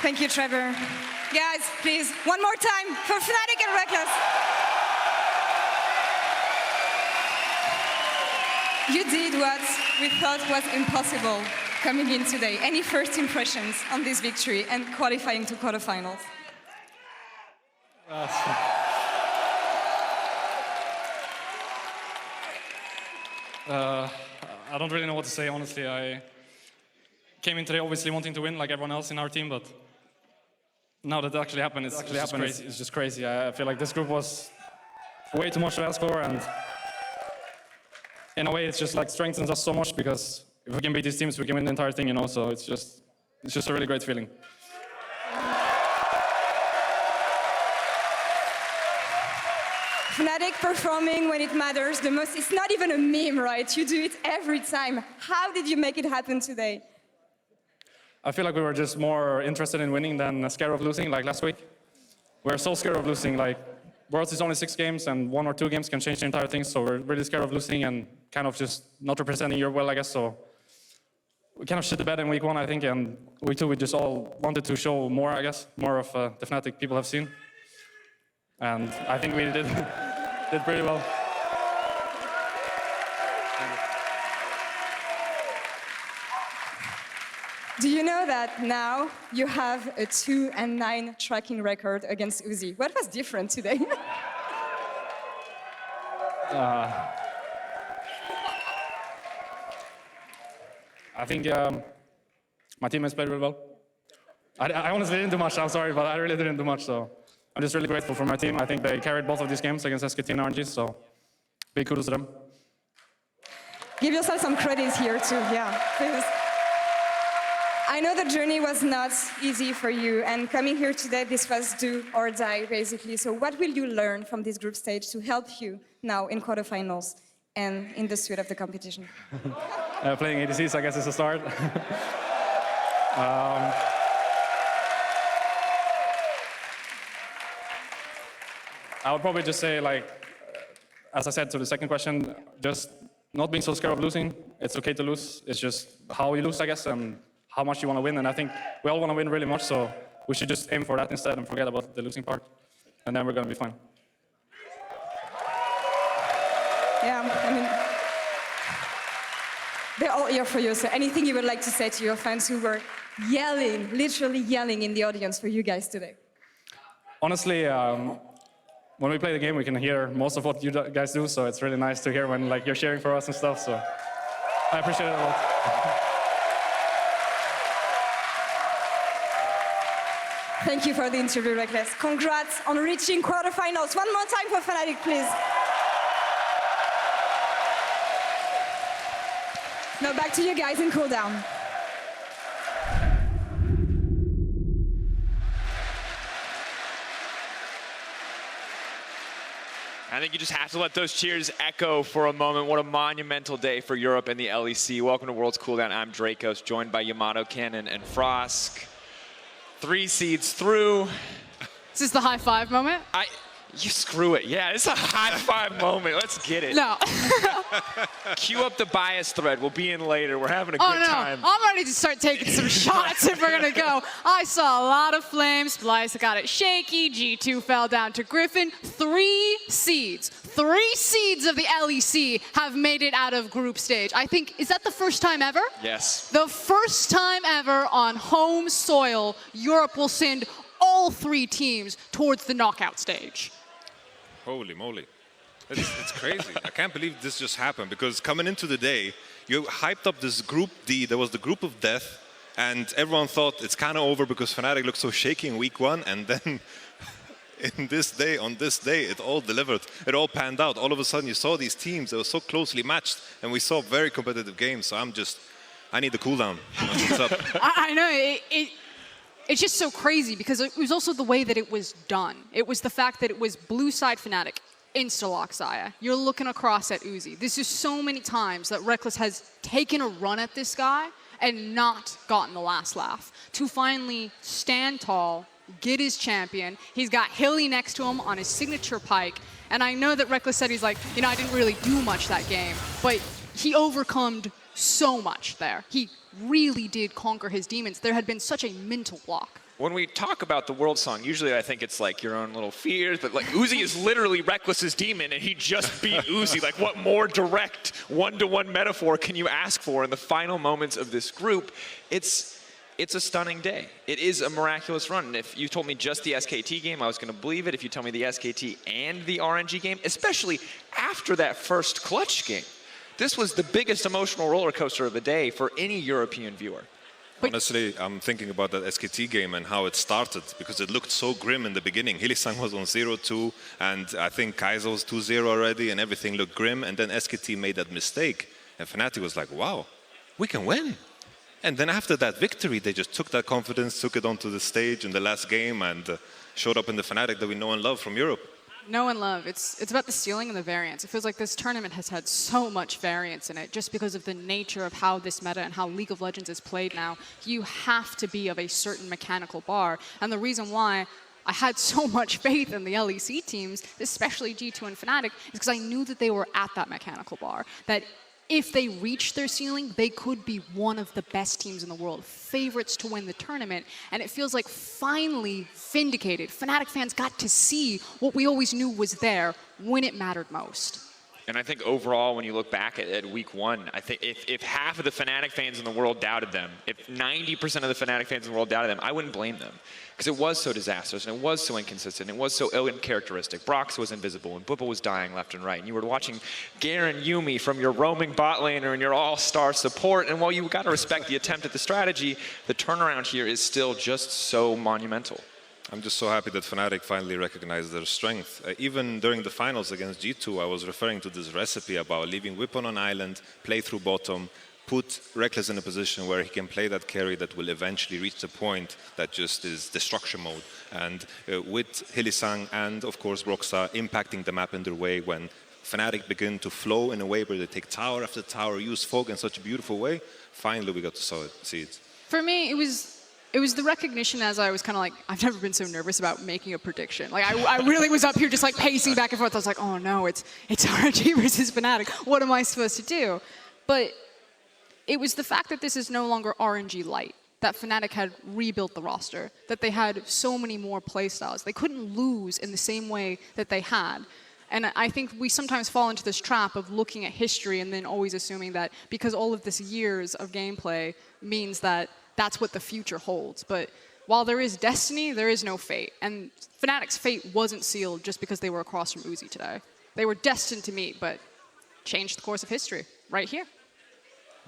Thank you, Trevor. Guys, please, one more time for Fnatic and Rekkles. You did what we thought was impossible coming in today. Any first impressions on this victory and qualifying to quarterfinals? I don't really know what to say, honestly. I came in today obviously wanting to win like everyone else in our team, but now that it actually happened, it's just crazy. I feel like this group was way too much to ask for, and in a way it's just like strengthens us so much, because if we can beat these teams, we can win the entire thing, you know, so it's just a really great feeling. Fnatic performing when it matters the most. It's not even a meme, right? You do it every time. How did you make it happen today? I feel like we were just more interested in winning than scared of losing, like last week. We were so scared of losing, like Worlds is only 6 games and 1 or 2 games can change the entire thing, so we're really scared of losing and kind of just not representing Europe well, I guess, so we kind of shit the bed in week 1, I think, and week 2 we just all wanted to show more, I guess, more of the Fnatic people have seen. And I think we did pretty well. Do you know that now you have a 2-9 tracking record against Uzi? What was different today? I think my teammates played really well. I honestly didn't do much, I'm sorry, but I really didn't do much, so I'm just really grateful for my team. I think they carried both of these games against SKT and RNG, so big kudos to them. Give yourself some credit here too, yeah, please. I know the journey was not easy for you, and coming here today, this was do or die, basically. So what will you learn from this group stage to help you now in quarterfinals and in the suite of the competition? Playing ADCs, I guess, is a start. I would probably just say, like, as I said to the second question, just not being so scared of losing. It's okay to lose. It's just how you lose, I guess, and how much you want to win. And I think we all want to win really much, so we should just aim for that instead and forget about the losing part. And then we're going to be fine. Yeah, I mean, they're all here for you. So anything you would like to say to your fans who were yelling, literally yelling in the audience for you guys today? Honestly, when we play the game, we can hear most of what you guys do, so it's really nice to hear when like you're cheering for us and stuff, so I appreciate it a lot. Thank you for the interview, Rekkles. Congrats on reaching quarterfinals. One more time for Fnatic, please. Now back to you guys in Cooldown. I think you just have to let those cheers echo for a moment. What a monumental day for Europe and the LEC. Welcome to Worlds Cooldown. I'm Dracos, joined by Yamato, Cannon, and Frosk. 3 seeds through. Is this the high five moment? You screw it. Yeah, it's a high five moment. Let's get it. No. Cue up the bias thread. We'll be in later. We're having a good time. I'm ready to start taking some shots if we're going to go. I saw a lot of flames. Blyce got it shaky. G2 fell down to Griffin. 3 seeds. 3 seeds of the LEC have made it out of group stage. I think, is that the first time ever? Yes. The first time ever on home soil, Europe will send all 3 teams towards the knockout stage. Holy moly. It's crazy. I can't believe this just happened, because coming into the day, you hyped up this group D. There was the group of death, and everyone thought it's kind of over because Fnatic looked so shaky in week 1, and then on this day, it all delivered. It all panned out. All of a sudden, you saw these teams that were so closely matched, and we saw very competitive games. So I need the cooldown. What's up? I know. It's just so crazy because it was also the way that it was done. It was the fact that it was blue side Fnatic, insta-lock Xayah. You're looking across at Uzi. This is so many times that Rekkles has taken a run at this guy and not gotten the last laugh. To finally stand tall, get his champion. He's got Hilly next to him on his signature pike. And I know that Rekkles said he's like, you know, I didn't really do much that game, but he overcome so much there. He really did conquer his demons. There had been such a mental block When we talk about the world song, usually I think it's like your own little fears, but like Uzi is literally Rekkles' demon, and he just beat Uzi. Like, what more direct one-to-one metaphor can you ask for in the final moments of this group? It's a stunning day. It is a miraculous run. And if you told me just the SKT game, I was going to believe it. If you tell me the SKT and the RNG game, especially after that first clutch game, this was the biggest emotional roller coaster of the day for any European viewer. Honestly, I'm thinking about that SKT game and how it started, because it looked so grim in the beginning. Hylissang was on 0-2, and I think Kaiser was 2-0 already, and everything looked grim. And then SKT made that mistake, and Fnatic was like, wow, we can win. And then after that victory, they just took that confidence, took it onto the stage in the last game, and showed up in the Fnatic that we know and love from Europe. Know and love. It's about the ceiling and the variance. It feels like this tournament has had so much variance in it just because of the nature of how this meta and how League of Legends is played now. You have to be of a certain mechanical bar. And the reason why I had so much faith in the LEC teams, especially G2 and Fnatic, is because I knew that they were at that mechanical bar. That if they reached their ceiling, they could be one of the best teams in the world, favorites to win the tournament. And it feels like finally vindicated. Fnatic fans got to see what we always knew was there when it mattered most. And I think overall, when you look back at week one, I think if half of the Fnatic fans in the world doubted them, if 90% of the Fnatic fans in the world doubted them, I wouldn't blame them. Because it was so disastrous, and it was so inconsistent, and it was so uncharacteristic. Brox was invisible, and Bubba was dying left and right. And you were watching Garen Yumi from your roaming bot laner and your all-star support. And while you got to respect the attempt at the strategy, the turnaround here is still just so monumental. I'm just so happy that Fnatic finally recognized their strength. Even during the finals against G2, I was referring to this recipe about leaving Whippon on island, play through bottom, put Rekkles in a position where he can play that carry that will eventually reach the point that just is destruction mode. And with Hylissang and, of course, Broxa impacting the map in their way, when Fnatic begin to flow in a way where they take tower after tower, use fog in such a beautiful way, finally we got to see it. For me, it was the recognition as I was kind of like, I've never been so nervous about making a prediction. Like, I really was up here just like pacing back and forth. I was like, oh no, it's RNG versus Fnatic. What am I supposed to do? But it was the fact that this is no longer RNG light, that Fnatic had rebuilt the roster, that they had so many more playstyles. They couldn't lose in the same way that they had. And I think we sometimes fall into this trap of looking at history and then always assuming that because all of this years of gameplay means that that's what the future holds. But while there is destiny, there is no fate. And Fnatic's fate wasn't sealed just because they were across from Uzi today. They were destined to meet, but changed the course of history right here.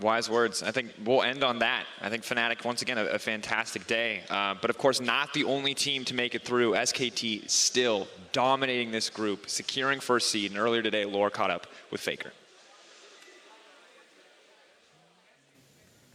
Wise words. I think we'll end on that. I think Fnatic, once again, a fantastic day. But of course, not the only team to make it through. SKT still dominating this group, securing first seed. And earlier today, Laura caught up with Faker.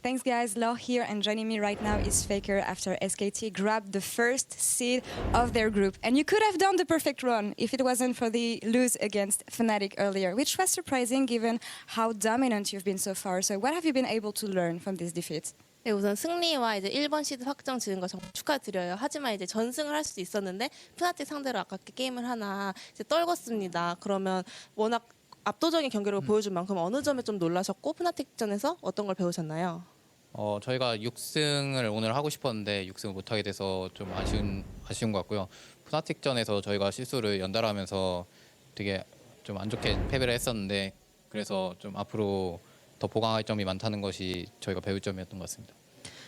Thanks, guys. Laure here, and joining me right now is Faker after SKT grabbed the first seed of their group. And you could have done the perfect run if it wasn't for the lose against Fnatic earlier, which was surprising given how dominant you've been so far. So what have you been able to learn from this defeat? 네, 우선 승리와 이제 1번 시드 확정 지은 거 정말 축하드려요. 하지만 이제 전승을 할 수도 있었는데 푸나틱 상대로 아깝게 게임을 하나 이제 떨궜습니다. 그러면 워낙 압도적인 경기력을 보여준 만큼 어느 점에 좀 놀라셨고 푸나틱전에서 어떤 걸 배우셨나요? 저희가 6승을 오늘 하고 싶었는데 6승을 못하게 돼서 좀 아쉬운 것 같고요. 푸나틱전에서 저희가 실수를 연달아하면서 되게 좀 안 좋게 패배를 했었는데 그래서 좀 앞으로 더 보강할 점이 많다는 것이 저희가 배울 점이었던 것 같습니다.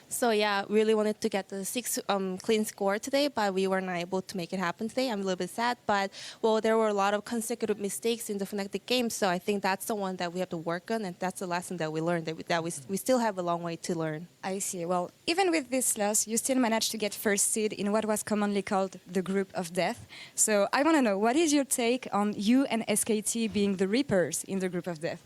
So yeah, really wanted to get the 6 clean score today, but we were not able to make it happen today. I'm a little bit sad, but well, there were a lot of consecutive mistakes in the Fnatic game, so I think that's the one that we have to work on, and that's the lesson that we learned, that we still have a long way to learn. I see. Well, even with this loss, you still managed to get first seed in what was commonly called the group of death. So I want to know, what is your take on you and SKT being the Reapers in the group of death?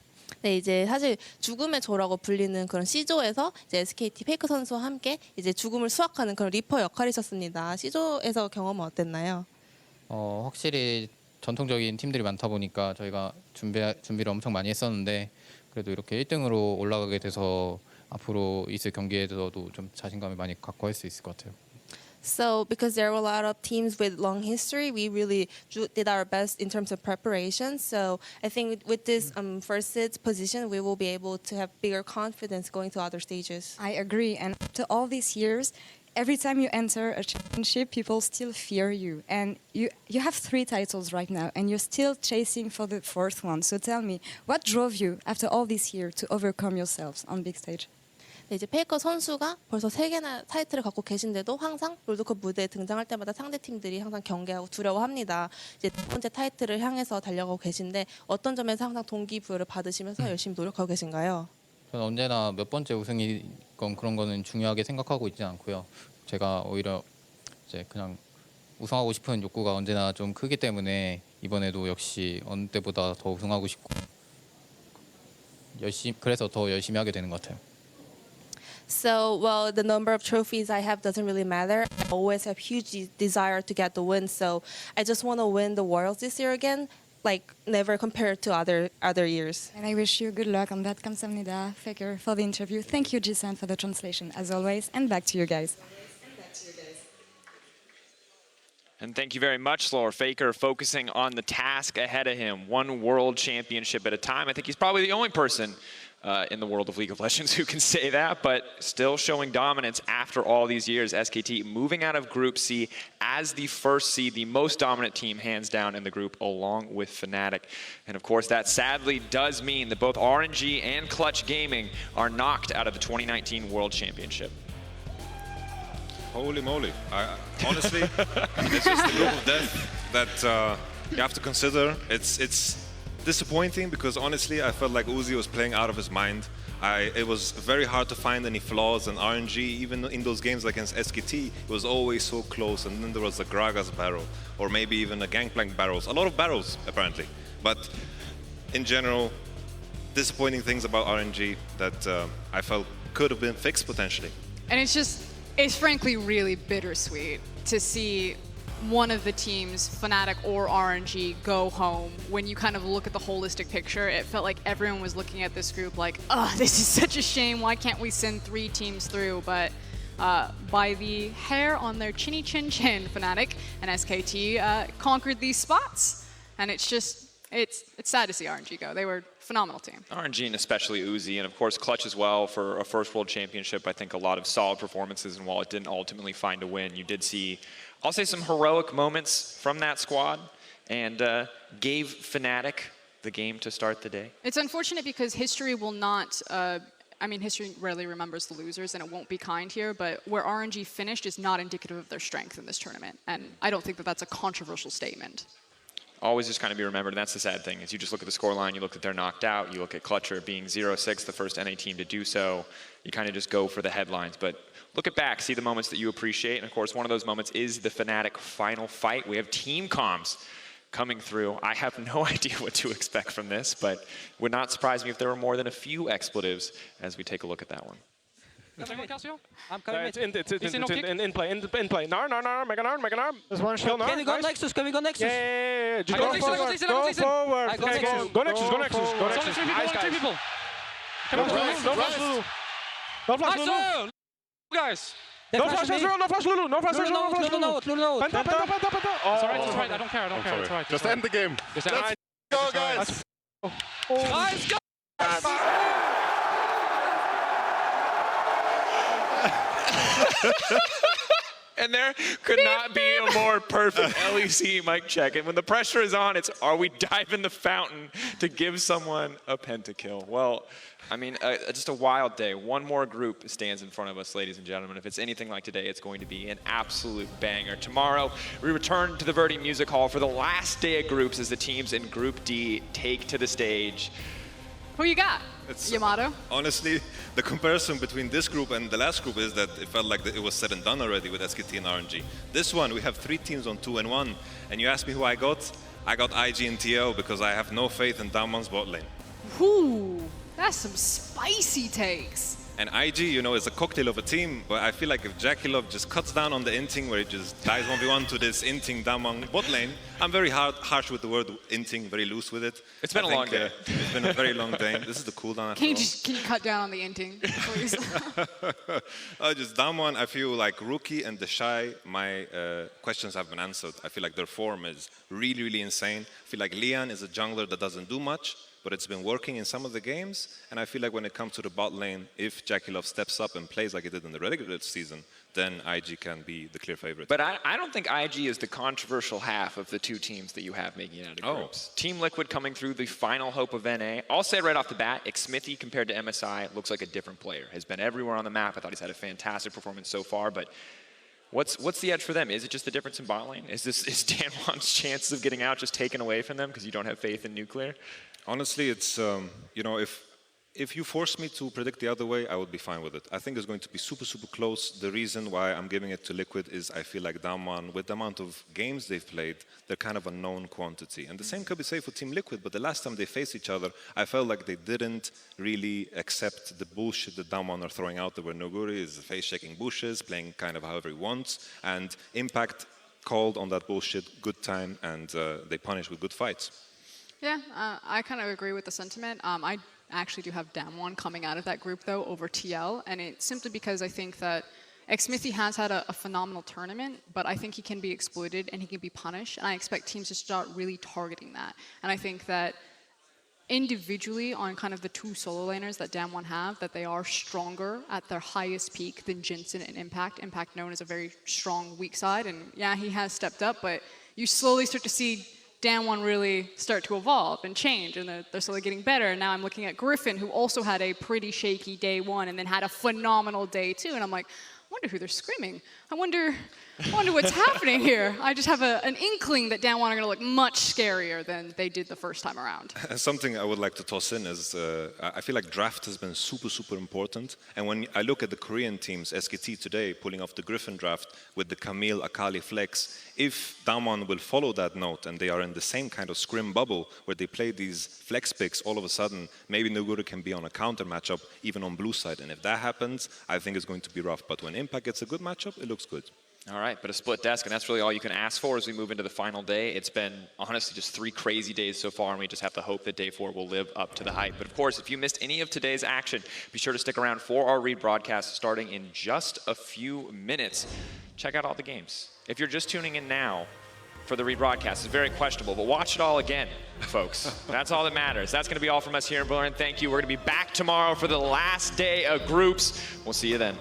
네, 이제 사실 죽음의 조라고 불리는 그런 C조에서 이제 SKT 페이커 선수와 함께 이제 죽음을 수확하는 그런 리퍼 역할이셨습니다. C조에서 경험은 어땠나요? 확실히 전통적인 팀들이 많다 보니까 저희가 준비를 엄청 많이 했었는데 그래도 이렇게 1등으로 올라가게 돼서 앞으로 있을 경기에서도 좀 자신감을 많이 갖고 할 수 있을 것 같아요. So because there were a lot of teams with long history, we really did our best in terms of preparation. So I think with this first seed position, we will be able to have bigger confidence going to other stages. I agree. And after all these years, every time you enter a championship, people still fear you. And you have 3 titles right now, and you're still chasing for the 4th one. So tell me, what drove you after all this year to overcome yourselves on big stage? 네, 이제 페이커 선수가 벌써 3개나 타이틀을 갖고 계신데도 항상 롤드컵 무대에 등장할 때마다 상대 팀들이 항상 경계하고 두려워합니다. 이제 2번째 타이틀을 향해서 달려가고 계신데 어떤 점에서 항상 동기부여를 받으시면서 열심히 노력하고 계신가요? 저는 언제나 몇 번째 우승이건 그런 거는 중요하게 생각하고 있지 않고요. 제가 오히려 이제 그냥 우승하고 싶은 욕구가 언제나 좀 크기 때문에 이번에도 역시 어느 때보다 더 우승하고 싶고 그래서 더 열심히 하게 되는 것 같아요. So, well, the number of trophies I have doesn't really matter. I always have huge desire to get the win. So, I just want to win the Worlds this year again, like never compared to other years. And I wish you good luck on that. 감사합니다, Faker, for the interview. Thank you, Jisan, for the translation, as always. And back to you guys. And thank you very much, Lore. Faker focusing on the task ahead of him, one world championship at a time. I think he's probably the only person in the world of League of Legends who can say that, but still showing dominance after all these years. SKT moving out of Group C as the first seed, the most dominant team hands down in the group, along with Fnatic. And of course, that sadly does mean that both RNG and Clutch Gaming are knocked out of the 2019 World Championship. Holy moly. Honestly, it's just the group of death that you have to consider. It's disappointing because honestly, I felt like Uzi was playing out of his mind. It was very hard to find any flaws in RNG. Even in those games against SKT, it was always so close. And then there was the Gragas barrel, or maybe even a Gangplank barrels. A lot of barrels, apparently. But in general, disappointing things about RNG that I felt could have been fixed potentially. And it's frankly really bittersweet to see one of the teams, Fnatic or RNG, go home. When you kind of look at the holistic picture, it felt like everyone was looking at this group like, oh, this is such a shame. Why can't we send 3 teams through? But by the hair on their chinny chin chin, Fnatic and SKT conquered these spots. And it's sad to see RNG go. They were a phenomenal team. RNG and especially Uzi, and of course Clutch as well for a first world championship. I think a lot of solid performances, and while it didn't ultimately find a win, you did see, I'll say, some heroic moments from that squad, and gave Fnatic the game to start the day. It's unfortunate because history will not, history rarely remembers the losers, and it won't be kind here, but where RNG finished is not indicative of their strength in this tournament, and I don't think that that's a controversial statement. Always just kind of be remembered, and that's the sad thing, is you just look at the scoreline, you look at they're knocked out, you look at Clutcher being 0-6, the first NA team to do so, you kind of just go for the headlines. But look at back, see the moments that you appreciate, and of course one of those moments is the Fnatic final fight. We have team comms coming through. I have no idea what to expect from this, but would not surprise me if there were more than a few expletives as we take a look at that one. I'm coming. It's in play. Nar, make an arm. There's one shot. Can we go Nexus? Can we go Nexus? Yeah. Just go forward. Go Nexus. Go Nexus. Go Nexus. Nice, guys. Come on, no flash Lulu. No flash Lulu. Guys. No flash Lulu. No flash Lulu. No flash Lulu. No flash Lulu. Penta. It's alright, it's right. I don't care. It's alright. Just end the game. Let's go, guys. Let's go. And there could not be a more perfect LEC mic check. And when the pressure is on, it's, are we diving the fountain to give someone a pentakill? Well, I mean, just a wild day. One more group stands in front of us, ladies and gentlemen. If it's anything like today, it's going to be an absolute banger. Tomorrow, we return to the Verdi Music Hall for the last day of groups as the teams in Group D take to the stage. Who you got? Yamato? Honestly, the comparison between this group and the last group is that it felt like it was said and done already with SKT and RNG. This one, we have 3 teams on 2-1, and you asked me who I got? I got IG and TL because I have no faith in Damon's bot lane. Ooh, that's some spicy takes. And IG, you know, is a cocktail of a team, but I feel like if Jackie Love just cuts down on the inting where he just dies 1v1 to this inting Damon bot lane, I'm very harsh with the word inting, very loose with it. It's been a long day. It's been a very long day. This is the cooldown. Can you cut down on the inting, please? Just Damon, I feel like Rookie and the Shy, my questions have been answered. I feel like their form is really, really insane. I feel like Lian is a jungler that doesn't do much, but it's been working in some of the games. And I feel like when it comes to the bot lane, if Jackie Love steps up and plays like he did in the regular season, then IG can be the clear favorite. But I don't think IG is the controversial half of the two teams that you have making it out of groups. Team Liquid coming through, the final hope of NA. I'll say right off the bat, Xmithy compared to MSI looks like a different player. Has been everywhere on the map. I thought he's had a fantastic performance so far, but what's the edge for them? Is it just the difference in bot lane? Is Danwon's chances of getting out just taken away from them because you don't have faith in nuclear? Honestly, it's, you know, if you force me to predict the other way, I would be fine with it. I think it's going to be super, super close. The reason why I'm giving it to Liquid is I feel like Damwon, with the amount of games they've played, they're kind of a known quantity. And the same could be said for Team Liquid, but the last time they faced each other, I felt like they didn't really accept the bullshit that Damwon are throwing out there, where Noguri is face-shaking bushes, playing kind of however he wants, and Impact called on that bullshit good time, and they punished with good fights. Yeah, I kind of agree with the sentiment. I actually do have Damwon coming out of that group, though, over TL, and it's simply because I think that Xmithy has had a phenomenal tournament, but I think he can be exploited and he can be punished, and I expect teams to start really targeting that. And I think that individually on kind of the two solo laners that Damwon have, that they are stronger at their highest peak than Jinsen and Impact. Impact known as a very strong weak side, and yeah, he has stepped up, but you slowly start to see Damwon really start to evolve and change, and they're slowly getting better. And now I'm looking at Griffin, who also had a pretty shaky day one and then had a phenomenal day two, and I'm like, I wonder who they're screaming. I wonder what's happening here. I just have an inkling that Damwon are going to look much scarier than they did the first time around. Something I would like to toss in is I feel like draft has been super, super important. And when I look at the Korean teams, SKT today pulling off the Griffin draft with the Camille Akali flex, if Damwon will follow that note and they are in the same kind of scrim bubble where they play these flex picks, all of a sudden maybe Noguri can be on a counter matchup even on blue side. And if that happens, I think it's going to be rough. But when Impact gets a good matchup, it looks good. All right, but a split desk, and that's really all you can ask for as we move into the final day. It's been, honestly, just 3 crazy days so far, and we just have to hope that day 4 will live up to the hype. But of course, if you missed any of today's action, be sure to stick around for our read broadcast starting in just a few minutes. Check out all the games. If you're just tuning in now for the read broadcast, it's very questionable, but watch it all again, folks. That's all that matters. That's going to be all from us here in Berlin. Thank you. We're going to be back tomorrow for the last day of groups. We'll see you then.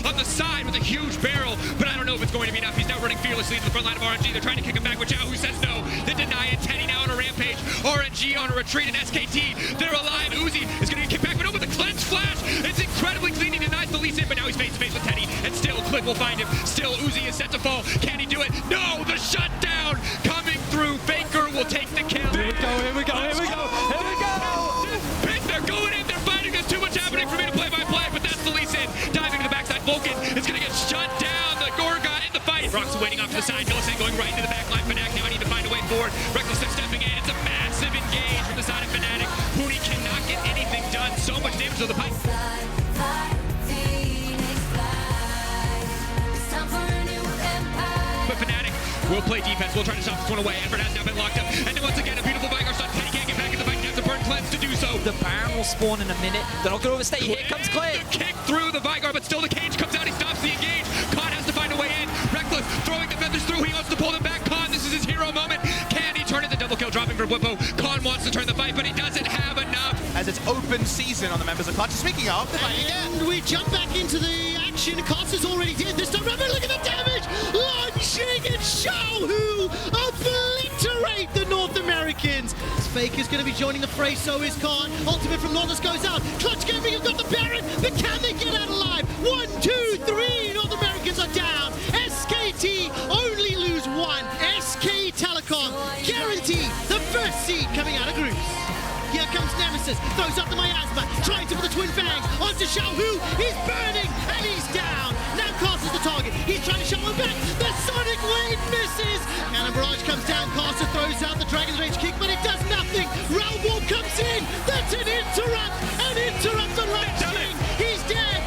On the side with a huge barrel, but I don't know if it's going to be enough. He's now running fearlessly to the front line of RNG. They're trying to kick him back with Zhao, who says no. They deny it. Teddy now on a rampage. RNG on a retreat, and SKT, they're alive. Uzi is going to get kicked back, but no, with a cleanse flash. It's incredibly clean. He denies the lease in, but now he's face to face with Teddy, and still Click will find him. Still Uzi is set to fall. Can he do it? No, the shutdown coming through. Faker will take the kill. Here we go, here we go, here we go, here we go! They're going in, they're fighting. There's too much happening for me to play by play, but that's the lease in. Diving to the backside. Vulcan is going to get shut down. The Gorga in the fight. Brock's waiting off to the side. Millicent going right into the back line. Fnatic now need to find a way forward. Rekkles stepping in. It's a massive engage from the side of Fnatic. Huni cannot get anything done. So much damage to the pipe. But Fnatic will play defense. We'll try to stop this one away. Edward has now been locked up. And then once again, a beautiful Vigar shot. Teddy can't get back in the fight. He has to burn cleanse to do so. The Baron will spawn in a minute. They're not going to overstay. Here comes Clay. The kick through the Vigar, but still the cage comes out. He stops the engage. Khan has to find a way in. Rekkles throwing the feathers through. He wants to pull them back. Khan, this is his hero moment. Can he turn it? The double kill dropping for Whippo. Khan wants to turn the fight, but he doesn't have enough. As it's open season on the members of Clutch. Speaking of, and we jump back into the action. Castle's already did this time. Remember, look at the damage! Launching and Shao, who obliterate the North Americans. Faker's going to be joining the fray, so is Khan. Ultimate from Lawless goes out. Clutch Gaming have got the Baron, but can they get out alive? 1, 2, 3, North Americans are down. SKT only lose 1. SK Telecom guarantee the first seed coming out of groups. Here comes Nemesis, throws up the miasma, trying to put the twin fangs onto Shao, who is burning, and he's down. Now Castle's the target, he's trying to shut him back, the Sonic Wave misses, and a barrage comes down. Castle throws out the Dragon's Rage kick, but it does nothing. Realm Ball comes in, that's an interrupt the launching. He's dead,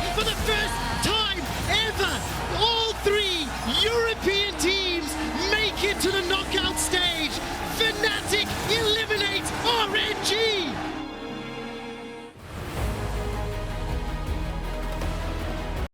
knockout stage.